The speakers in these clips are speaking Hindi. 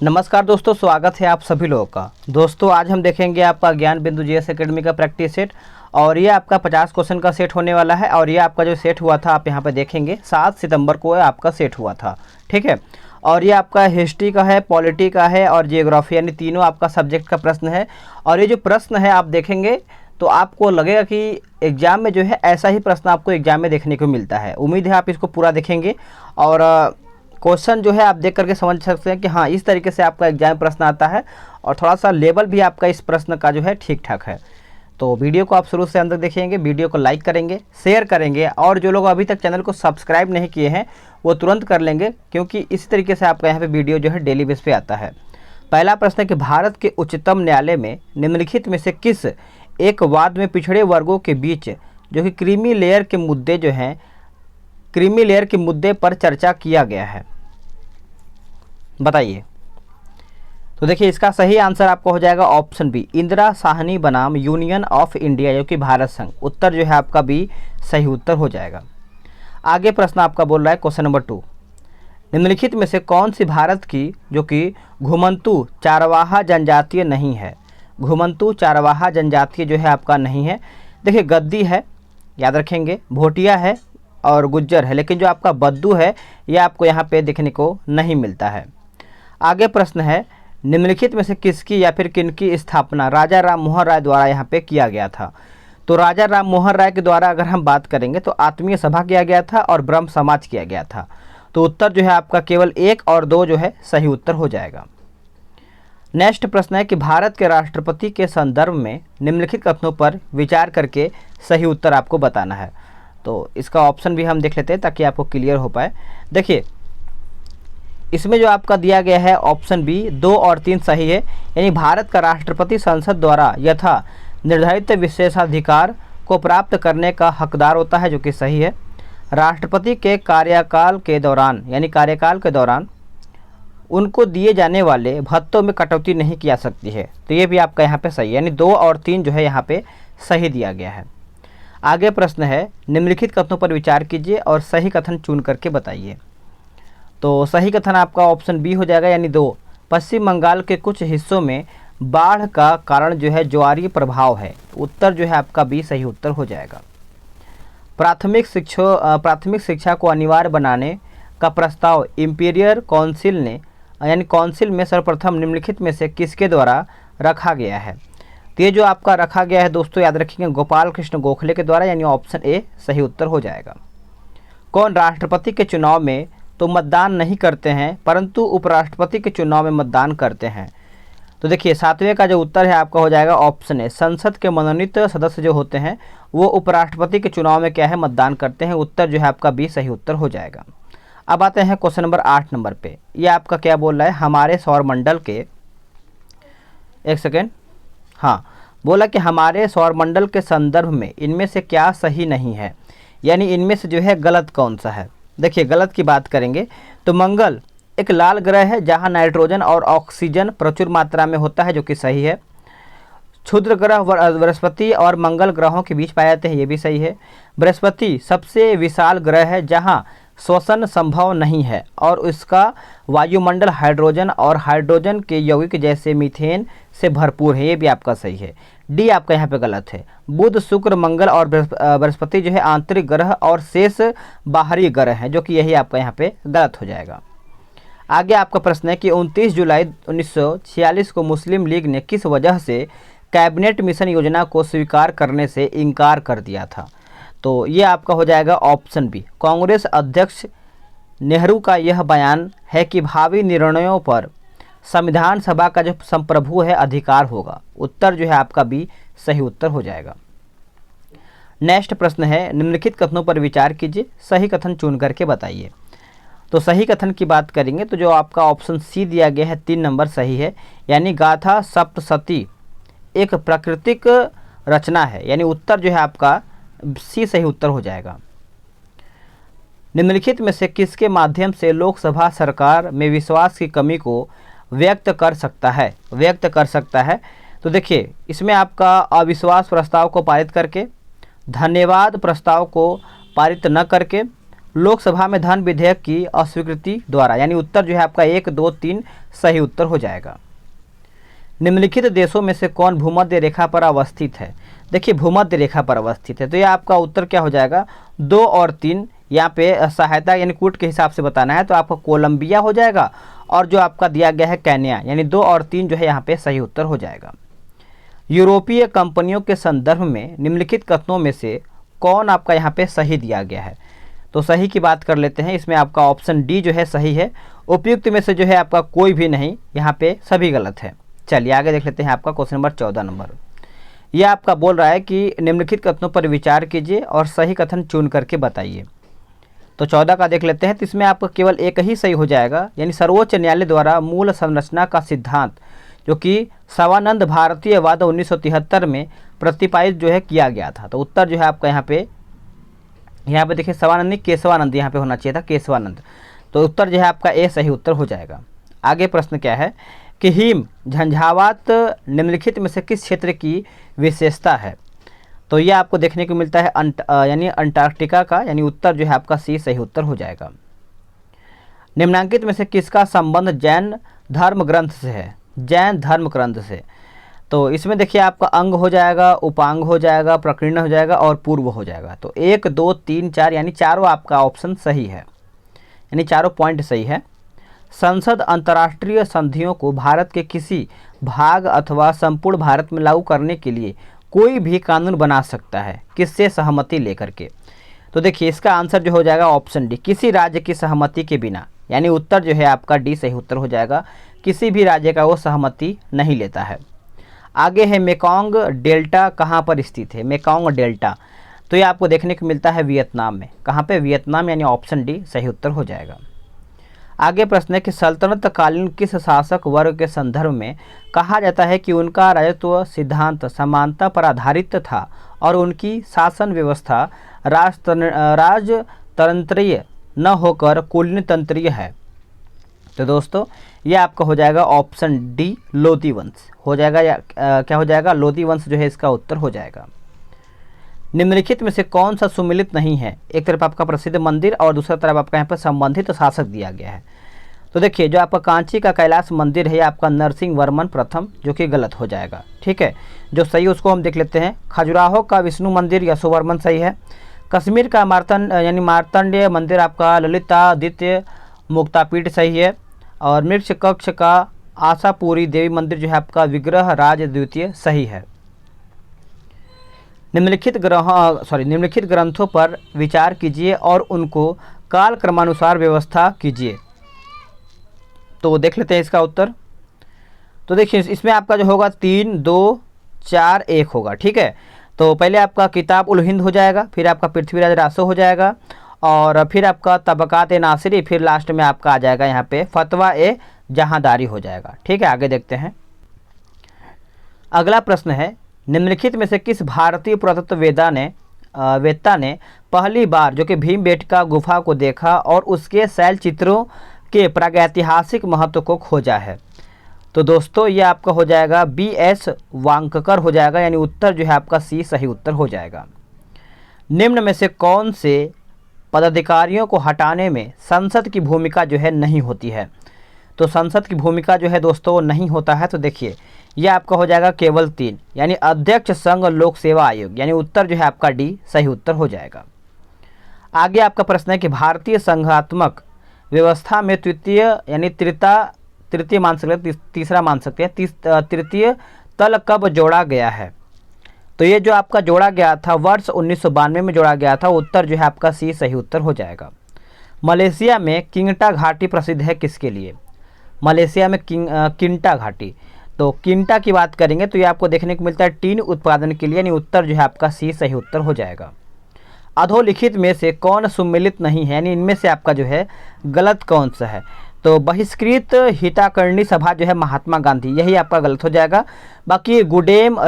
नमस्कार दोस्तों, स्वागत है आप सभी लोगों का। दोस्तों आज हम देखेंगे आपका ज्ञान बिंदु जीएस एकेडमी का प्रैक्टिस सेट और ये आपका 50 क्वेश्चन का सेट होने वाला है। और ये आपका जो सेट हुआ था आप यहाँ पे देखेंगे 7 सितंबर को आपका सेट हुआ था, ठीक है। और ये आपका हिस्ट्री का है, पॉलिटी का है और जियोग्राफी, यानी तीनों आपका सब्जेक्ट का प्रश्न है। और ये जो प्रश्न है आप देखेंगे तो आपको लगेगा कि एग्ज़ाम में जो है ऐसा ही प्रश्न आपको एग्ज़ाम में देखने को मिलता है। उम्मीद है आप इसको पूरा देखेंगे और क्वेश्चन जो है आप देख करके समझ सकते हैं कि हाँ इस तरीके से आपका एग्जाम प्रश्न आता है। और थोड़ा सा लेवल भी आपका इस प्रश्न का जो है ठीक ठाक है। तो वीडियो को आप शुरू से अंत तक देखेंगे, वीडियो को लाइक करेंगे, शेयर करेंगे और जो लोग अभी तक चैनल को सब्सक्राइब नहीं किए हैं वो तुरंत कर लेंगे, क्योंकि इसी तरीके से आपका यहाँ पे वीडियो जो है डेली बेस पे आता है। पहला प्रश्न है कि भारत के उच्चतम न्यायालय में निम्नलिखित में से किस एक वाद में पिछड़े वर्गों के बीच जो कि क्रीमी लेयर के मुद्दे जो हैं, क्रीमी लेयर के मुद्दे पर चर्चा किया गया है, बताइए। तो देखिए इसका सही आंसर आपका हो जाएगा ऑप्शन बी, इंदिरा साहनी बनाम यूनियन ऑफ इंडिया, जो कि भारत संघ। उत्तर जो है आपका बी सही उत्तर हो जाएगा। आगे प्रश्न आपका बोल रहा है क्वेश्चन नंबर 2, निम्नलिखित में से कौन सी भारत की जो कि घुमंतू चारवाहा जनजातीय नहीं है। घुमंतू चारवाहा जनजातीय जो है आपका नहीं है। देखिए गद्दी है, याद रखेंगे, भोटिया है और गुज्जर है, लेकिन जो आपका बद्दू है ये आपको यहाँ पे देखने को नहीं मिलता है। आगे प्रश्न है, निम्नलिखित में से किसकी या फिर किनकी स्थापना राजा राम मोहन राय द्वारा यहाँ पे किया गया था। तो राजा राम मोहन राय के द्वारा अगर हम बात करेंगे तो आत्मीय सभा किया गया था और ब्रह्म समाज किया गया था। तो उत्तर जो है आपका केवल 1 और 2 जो है सही उत्तर हो जाएगा। नेक्स्ट प्रश्न है कि भारत के राष्ट्रपति के संदर्भ में निम्नलिखित कथनों पर विचार करके सही उत्तर आपको बताना है। तो इसका ऑप्शन भी हम देख लेते हैं ताकि आपको क्लियर हो पाए। देखिए इसमें जो आपका दिया गया है ऑप्शन बी 2 और 3 सही है, यानी भारत का राष्ट्रपति संसद द्वारा यथा निर्धारित विशेषाधिकार को प्राप्त करने का हकदार होता है, जो कि सही है। राष्ट्रपति के कार्यकाल के दौरान, यानी कार्यकाल के दौरान उनको दिए जाने वाले भत्तों में कटौती नहीं की जा सकती है। तो ये भी आपका यहाँ पे सही है, यानी 2 और 3 जो है यहाँ पे सही दिया गया है। आगे प्रश्न है, निम्नलिखित कथनों पर विचार कीजिए और सही कथन चुन करके बताइए। तो सही कथन आपका ऑप्शन बी हो जाएगा, यानी 2, पश्चिम बंगाल के कुछ हिस्सों में बाढ़ का कारण जो है ज्वारीय प्रभाव है। उत्तर जो है आपका बी सही उत्तर हो जाएगा। प्राथमिक शिक्षा को अनिवार्य बनाने का प्रस्ताव इंपीरियल काउंसिल ने, यानी काउंसिल में सर्वप्रथम निम्नलिखित में से किसके द्वारा रखा गया है। तो ये जो आपका रखा गया है दोस्तों याद रखिएगा गोपाल कृष्ण गोखले के द्वारा, यानी ऑप्शन ए सही उत्तर हो जाएगा। कौन राष्ट्रपति के चुनाव में तो मतदान नहीं करते हैं परंतु उपराष्ट्रपति के चुनाव में मतदान करते हैं। तो देखिए 7वें का जो उत्तर है आपका हो जाएगा ऑप्शन ए, संसद के मनोनीत सदस्य जो होते हैं वो उपराष्ट्रपति के चुनाव में क्या है मतदान करते हैं। उत्तर जो है आपका बी सही उत्तर हो जाएगा। अब आते हैं क्वेश्चन नंबर 8 नंबर पे। ये आपका क्या बोल रहा है, हमारे सौरमंडल के, एक सेकेंड, हाँ, बोला कि हमारे सौरमंडल के संदर्भ में इनमें से क्या सही नहीं है, यानी इनमें से जो है गलत कौन सा है। देखिए गलत की बात करेंगे तो मंगल एक लाल ग्रह है जहां नाइट्रोजन और ऑक्सीजन प्रचुर मात्रा में होता है, जो कि सही है। क्षुद्र ग्रह बृहस्पति और मंगल ग्रहों के बीच पाए जाते हैं, ये भी सही है। बृहस्पति सबसे विशाल ग्रह है जहां श्वसन संभव नहीं है और उसका वायुमंडल हाइड्रोजन और हाइड्रोजन के यौगिक जैसे मीथेन से भरपूर है, ये भी आपका सही है। डी आपका यहाँ पे गलत है। बुध, शुक्र, मंगल और बृहस्पति जो है आंतरिक ग्रह और शेष बाहरी ग्रह हैं, जो कि यही आपका यहाँ पे गलत हो जाएगा। आगे आपका प्रश्न है कि 29 जुलाई 1946 को मुस्लिम लीग ने किस वजह से कैबिनेट मिशन योजना को स्वीकार करने से इनकार कर दिया था। तो ये आपका हो जाएगा ऑप्शन बी, कांग्रेस अध्यक्ष नेहरू का यह बयान है कि भावी निर्णयों पर संविधान सभा का जो संप्रभु है अधिकार होगा। उत्तर जो है आपका बी सही उत्तर हो जाएगा। नेक्स्ट प्रश्न है, निम्नलिखित कथनों पर विचार कीजिए, सही कथन चुन करके बताइए। तो सही कथन की बात करेंगे तो जो आपका ऑप्शन सी दिया गया है 3 नंबर सही है, यानी गाथा सप्तशती एक प्राकृतिक रचना है, यानी उत्तर जो है आपका सी सही उत्तर हो जाएगा। निम्नलिखित में से किसके माध्यम से लोकसभा सरकार में विश्वास की कमी को व्यक्त कर सकता है। तो देखिए इसमें आपका अविश्वास प्रस्ताव को पारित करके, धन्यवाद प्रस्ताव को पारित न करके, लोकसभा में धन विधेयक की अस्वीकृति द्वारा, यानी उत्तर जो है आपका 1, 2, 3 सही उत्तर हो जाएगा। निम्नलिखित देशों में से कौन भूमध्य रेखा पर अवस्थित है? देखिए भूमध्य रेखा पर अवस्थित है, तो ये आपका उत्तर क्या हो जाएगा? 2 और 3 यहाँ पे सहायता यानी कूट के हिसाब से बताना है, तो आपका कोलंबिया हो जाएगा और जो आपका दिया गया है केन्या, यानी 2 और 3 जो है यहाँ पे सही उत्तर हो जाएगा। यूरोपीय कंपनियों के संदर्भ में निम्नलिखित कथनों में से कौन आपका यहाँ पे सही दिया गया है? तो सही की बात कर लेते हैं, इसमें आपका ऑप्शन डी जो है सही है। उपयुक्त में से जो है आपका कोई भी नहीं, यहाँ पे सभी गलत है। चलिए आगे देख लेते हैं आपका क्वेश्चन नंबर 14 नंबर। यह आपका बोल रहा है कि निम्नलिखित कथनों पर विचार कीजिए और सही कथन चुन करके बताइए। तो 14 का देख लेते हैं, तो इसमें आपका केवल एक ही सही हो जाएगा, यानी सर्वोच्च न्यायालय द्वारा मूल संरचना का सिद्धांत जो कि सवानंद भारतीयवाद 1973 में प्रतिपादित जो है किया गया था। तो उत्तर जो है आपका यहाँ पे देखिए सवानंद नहीं केशवानंद यहाँ पे होना चाहिए था, केशवानंद। तो उत्तर जो है आपका ए सही उत्तर हो जाएगा। आगे प्रश्न क्या है कि हिम झंझावात निम्नलिखित में से किस क्षेत्र की विशेषता है? तो यह आपको देखने को मिलता है यानी अंटार्कटिका का, यानी उत्तर जो है आपका सी सही उत्तर हो जाएगा। निम्नांकित में से किसका संबंध जैन धर्म ग्रंथ से है? जैन धर्म ग्रंथ से। तो इसमें देखिए आपका अंग हो जाएगा, उपांग हो जाएगा, प्रकीर्ण हो जाएगा और पूर्व हो जाएगा। तो 1, 2, 3, 4 यानी चारों आपका ऑप्शन सही है, यानी चारों पॉइंट सही है। संसद अंतर्राष्ट्रीय संधियों को भारत के किसी भाग अथवा संपूर्ण भारत में लागू करने के लिए कोई भी कानून बना सकता है, किससे सहमति लेकर के? तो देखिए इसका आंसर जो हो जाएगा ऑप्शन डी, किसी राज्य की सहमति के बिना, यानी उत्तर जो है आपका डी सही उत्तर हो जाएगा। किसी भी राज्य का वो सहमति नहीं लेता है। आगे है मेकोंग डेल्टा कहाँ पर स्थित है? मेकोंग डेल्टा, तो ये आपको देखने को मिलता है वियतनाम में। कहाँ पे? वियतनाम, यानी ऑप्शन डी सही उत्तर हो जाएगा। आगे प्रश्न है कि सल्तनत कालीन किस शासक वर्ग के संदर्भ में कहा जाता है कि उनका राजत्व सिद्धांत समानता पर आधारित था और उनकी शासन व्यवस्था राजतंत्रीय न होकर कुलीनतंत्रीय है? तो दोस्तों ये आपका हो जाएगा ऑप्शन डी लोधी वंश हो जाएगा, या क्या हो जाएगा? लोधी वंश जो है इसका उत्तर हो जाएगा। निम्नलिखित में से कौन सा सुमिलित नहीं है? एक तरफ आपका प्रसिद्ध मंदिर और दूसरी तरफ आपका यहाँ पर संबंधित शासक दिया गया है। तो देखिए जो आपका कांची का कैलाश मंदिर है आपका नरसिंह वर्मन प्रथम, जो कि गलत हो जाएगा। ठीक है, जो सही उसको हम देख लेते हैं। खजुराहो का विष्णु मंदिर यशोवर्मन सही है। कश्मीर का मार्तंडेय मंदिर आपका ललितादित्य मुक्तापीठ सही है। और मृक्ष कक्ष का आशापुरी देवी मंदिर जो है आपका विग्रह राज द्वितीय सही है। निम्नलिखित ग्रंथों पर विचार कीजिए और उनको काल क्रमानुसार व्यवस्था कीजिए। तो देख लेते हैं इसका उत्तर। तो देखिए इसमें आपका जो होगा 3, 2, 4, 1 होगा। ठीक है, तो पहले आपका किताब उल हिंद हो जाएगा, फिर आपका पृथ्वीराज रासो हो जाएगा और फिर आपका तबकात ए नासिरी, फिर लास्ट में आपका आ जाएगा यहाँ पे फतवा ए जहांदारी हो जाएगा। ठीक है, आगे देखते हैं। अगला प्रश्न है निम्नलिखित में से किस भारतीय पुरातत्व वेत्ता ने पहली बार जो कि भीमबेटका गुफा को देखा और उसके शैल चित्रों के प्रागैतिहासिक महत्व को खोजा है? तो दोस्तों ये आपका हो जाएगा BS वांककर हो जाएगा, यानी उत्तर जो है आपका सी सही उत्तर हो जाएगा। निम्न में से कौन से पदाधिकारियों को हटाने में संसद की भूमिका जो है नहीं होती है? तो संसद की भूमिका जो है दोस्तों नहीं होता है। तो देखिए ये आपका हो जाएगा केवल 3, यानी अध्यक्ष संघ लोक सेवा आयोग, यानी उत्तर जो है आपका डी सही उत्तर हो जाएगा। आगे आपका प्रश्न है कि भारतीय संघात्मक व्यवस्था में तृतीय यानी तृतीय मान सकते हैं, तीसरा मान सकते हैं, तृतीय तल कब जोड़ा गया है? तो ये जो आपका जोड़ा गया था वर्ष 1992 में जोड़ा गया था। उत्तर जो है आपका सी सही उत्तर हो जाएगा। मलेशिया में किंगटा घाटी प्रसिद्ध है किसके लिए? मलेशिया में किंटा घाटी, तो किंटा की बात करेंगे तो ये आपको देखने को मिलता है टीन उत्पादन के लिए, यानी उत्तर जो है आपका सी सही उत्तर हो जाएगा। अधोलिखित में से कौन सम्मिलित नहीं है, यानी इनमें से आपका जो है गलत कौन सा है? तो बहिष्कृत हिताकर्णी सभा जो है महात्मा गांधी, यही आपका गलत हो जाएगा। बाकी गुडेम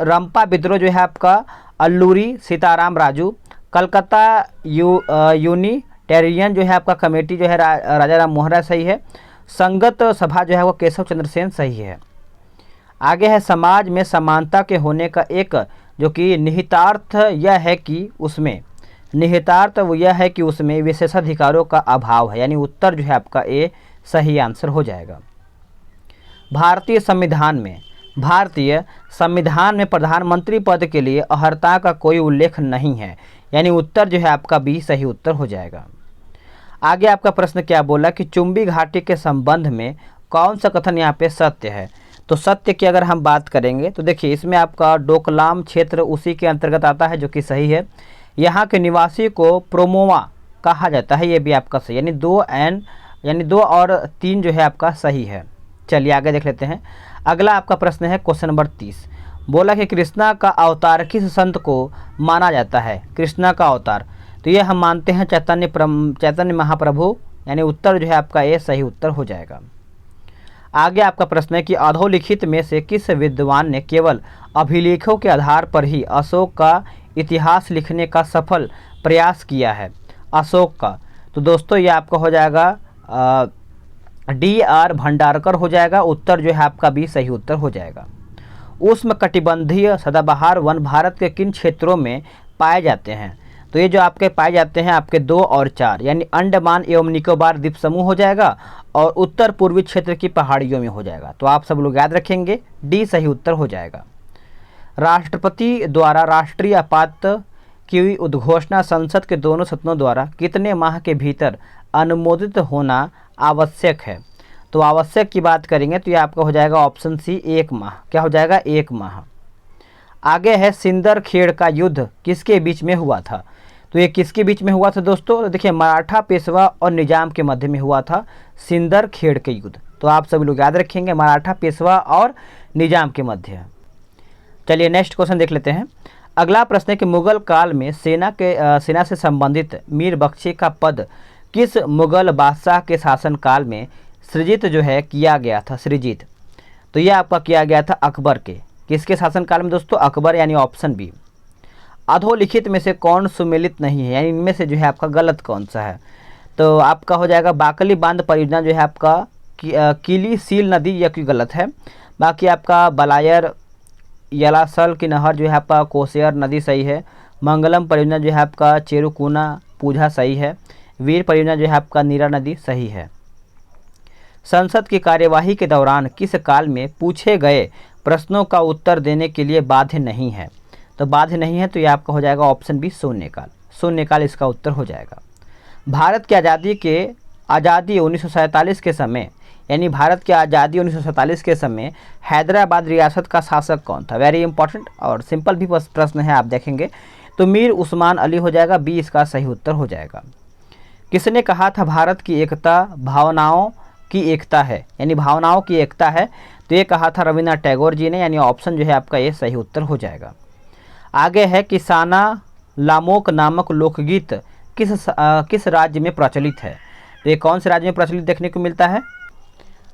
रंपा विद्रोह जो है आपका अल्लूरी सीताराम राजू, कलकत्ता यूनिटेरियन जो है आपका कमेटी जो है राजा राम मोहन राय सही है। संगत सभा जो है वो केशव चंद्र सेन सही है। आगे है समाज में समानता के होने का एक जो कि निहितार्थ यह है कि उसमें निहितार्थ वो यह है कि उसमें विशेषाधिकारों का अभाव है, यानी उत्तर जो है आपका ए सही आंसर हो जाएगा। भारतीय संविधान में प्रधानमंत्री पद के लिए अर्हता का कोई उल्लेख नहीं है, यानी उत्तर जो है आपका बी सही उत्तर हो जाएगा। आगे आपका प्रश्न क्या बोला कि चुंबी घाटी के संबंध में कौन सा कथन यहाँ पे सत्य है। तो सत्य की अगर हम बात करेंगे तो देखिए इसमें आपका डोकलाम क्षेत्र उसी के अंतर्गत आता है, जो कि सही है। यहाँ के निवासी को प्रोमोवा कहा जाता है, ये भी आपका सही, यानी 2 और 3 जो है आपका सही है। चलिए आगे देख लेते हैं। अगला आपका प्रश्न है क्वेश्चन नंबर 30। बोला कि कृष्णा का अवतार किस संत को माना जाता है। कृष्णा का अवतार, तो ये हम मानते हैं चैतन्य महाप्रभु, यानी उत्तर जो है आपका ये सही उत्तर हो जाएगा। आगे आपका प्रश्न है कि अधोलिखित में से किस विद्वान ने केवल अभिलेखों के आधार पर ही अशोक का इतिहास लिखने का सफल प्रयास किया है। अशोक का, तो दोस्तों ये आपका हो जाएगा D.R. भंडारकर हो जाएगा। उत्तर जो है आपका बी सही उत्तर हो जाएगा। उष्णकटिबंधीय सदाबहार वन भारत के किन क्षेत्रों में पाए जाते हैं। तो ये जो आपके पाए जाते हैं आपके 2 और 4, यानी अंडमान एवं निकोबार द्वीप समूह हो जाएगा और उत्तर पूर्वी क्षेत्र की पहाड़ियों में हो जाएगा। तो आप सब लोग याद रखेंगे, डी सही उत्तर हो जाएगा। राष्ट्रपति द्वारा राष्ट्रीय आपात की उद्घोषणा संसद के दोनों सदनों द्वारा कितने माह के भीतर अनुमोदित होना आवश्यक है। तो आवश्यक की बात करेंगे तो ये आपका हो जाएगा ऑप्शन सी 1 माह। क्या हो जाएगा 1 माह। आगे है सिंदर खेड़ का युद्ध किसके बीच में हुआ था। तो ये किसके बीच में हुआ था दोस्तों, तो देखिए मराठा पेशवा और निजाम के मध्य में हुआ था सिंदर खेड़ के युद्ध। तो आप सभी लोग याद रखेंगे मराठा पेशवा और निजाम के मध्य। चलिए नेक्स्ट क्वेश्चन देख लेते हैं। अगला प्रश्न है कि मुगल काल में सेना से संबंधित मीर बख्शी का पद किस मुगल बादशाह के शासनकाल में सृजित जो है किया गया था। सृजित, तो यह आपका किया गया था अकबर के। किसके शासनकाल में दोस्तों, अकबर, यानी ऑप्शन बी। अधोलिखित में से कौन सुमेलित नहीं है, यानी इनमें से जो है आपका गलत कौन सा है। तो आपका हो जाएगा बाकली बांध परियोजना जो है आपका किली सील नदी, यह की गलत है। बाकी आपका बलायर यलासल की नहर जो है आपका कोसेयर नदी सही है। मंगलम परियोजना जो है आपका चेरुकूना पूझा सही है। वीर परियोजना जो है आपका नीरा नदी सही है। संसद की कार्यवाही के दौरान किस काल में पूछे गए प्रश्नों का उत्तर देने के लिए बाध्य नहीं है। तो बाध्य नहीं है, तो ये आपका हो जाएगा ऑप्शन बी शून्यकाल। शून्यकाल इसका उत्तर हो जाएगा। भारत की आज़ादी 1947 के समय, यानी भारत की आज़ादी 1947 के समय हैदराबाद रियासत का शासक कौन था। वेरी इंपॉर्टेंट और सिंपल भी प्रश्न है, आप देखेंगे। तो मीर उस्मान अली हो जाएगा, बी इसका सही उत्तर हो जाएगा। किसने कहा था भारत की एकता भावनाओं की एकता है, यानी भावनाओं की एकता है। तो ये कहा था रविन्द्रनाथ टैगोर जी ने, यानी ऑप्शन जो है आपका ये सही उत्तर हो जाएगा। आगे है कि साना लामोक नामक लोकगीत किस राज्य में प्रचलित है। तो ये कौन से राज्य में प्रचलित देखने को मिलता है।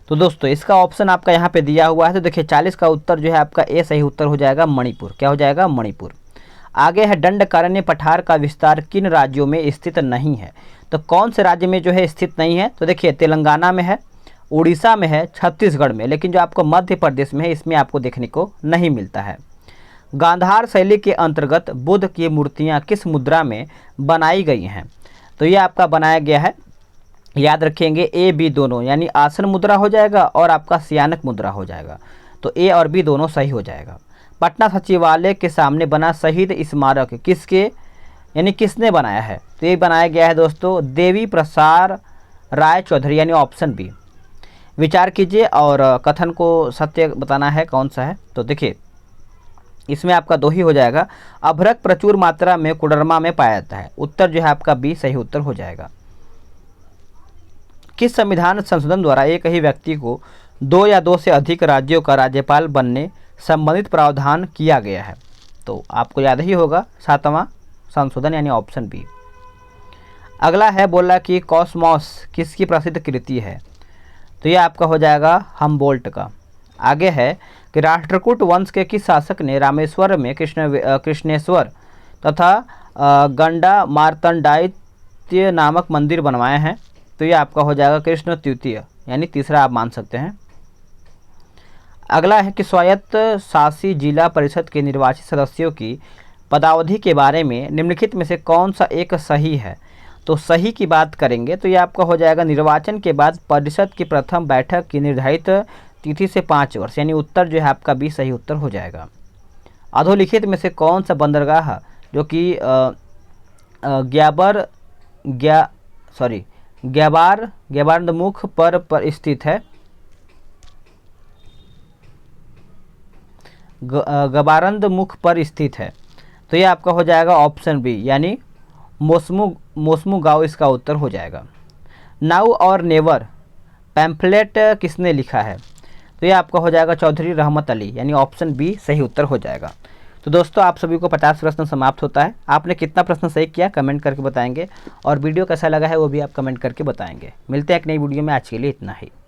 तो दोस्तों इसका ऑप्शन आपका यहाँ पे दिया हुआ है। तो देखिए 40 का उत्तर जो है आपका ए सही उत्तर हो जाएगा मणिपुर। क्या हो जाएगा मणिपुर। आगे है दंडकारण्य पठार का विस्तार किन राज्यों में स्थित नहीं है। तो कौन से राज्य में जो है स्थित नहीं है। तो देखिए तेलंगाना में है, उड़ीसा में है, छत्तीसगढ़ में, लेकिन जो आपको मध्य प्रदेश में है इसमें आपको देखने को नहीं मिलता है। गांधार शैली के अंतर्गत बुद्ध की मूर्तियां किस मुद्रा में बनाई गई हैं। तो ये आपका बनाया गया है, याद रखेंगे ए बी दोनों, यानी आसन मुद्रा हो जाएगा और आपका सियानक मुद्रा हो जाएगा। तो ए और बी दोनों सही हो जाएगा। पटना सचिवालय के सामने बना शहीद स्मारक किसने बनाया है। तो ये बनाया गया है दोस्तों देवी प्रसाद राय चौधरी, यानी ऑप्शन बी। विचार कीजिए और कथन को सत्य बताना है कौन सा है। तो देखिए इसमें आपका 2 ही हो जाएगा। अभ्रक प्रचुर मात्रा में कोडरमा में पाया जाता है। उत्तर जो है आपका बी सही उत्तर हो जाएगा। किस संविधान संशोधन द्वारा एक ही व्यक्ति को 2 या 2 से अधिक राज्यों का राज्यपाल बनने संबंधित प्रावधान किया गया है। तो आपको याद ही होगा 7वां संशोधन, यानी ऑप्शन बी। अगला है बोला कि कॉस्मॉस किसकी प्रसिद्ध कृति है। तो यह आपका हो जाएगा हमबोल्ट का। आगे है कि राष्ट्रकूट वंश के किस शासक ने रामेश्वर में कृष्णेश्वर तथा गंडा मार्तंडायित्य नामक मंदिर बनवाए हैं। तो ये आपका हो जाएगा कृष्ण तृतीय, यानी तीसरा आप मान सकते हैं। अगला है कि स्वायत्त शासी जिला परिषद के निर्वाचित सदस्यों की पदावधि के बारे में निम्नलिखित में से कौन सा एक सही है? तो सही की बात करेंगे तो ये आपका हो जाएगा निर्वाचन के बाद परिषद की प्रथम बैठक की निर्धारित तिथि से 5 वर्ष, यानी उत्तर जो है आपका बी सही उत्तर हो जाएगा। अधोलिखित में से कौन सा बंदरगाह जो कि ग्याबारंदमुख पर स्थित है, गबारंदमुख पर स्थित है? तो ये आपका हो जाएगा ऑप्शन बी, यानी मोसमू गाँव इसका उत्तर हो जाएगा। नाउ और नेवर पैम्फलेट किसने लिखा है? तो ये आपका हो जाएगा चौधरी रहमत अली, यानी ऑप्शन बी सही उत्तर हो जाएगा। तो दोस्तों आप सभी को 50 प्रश्न समाप्त होता है। आपने कितना प्रश्न सही किया कमेंट करके बताएंगे, और वीडियो कैसा लगा है वो भी आप कमेंट करके बताएंगे। मिलते हैं एक नई वीडियो में, आज के लिए इतना ही।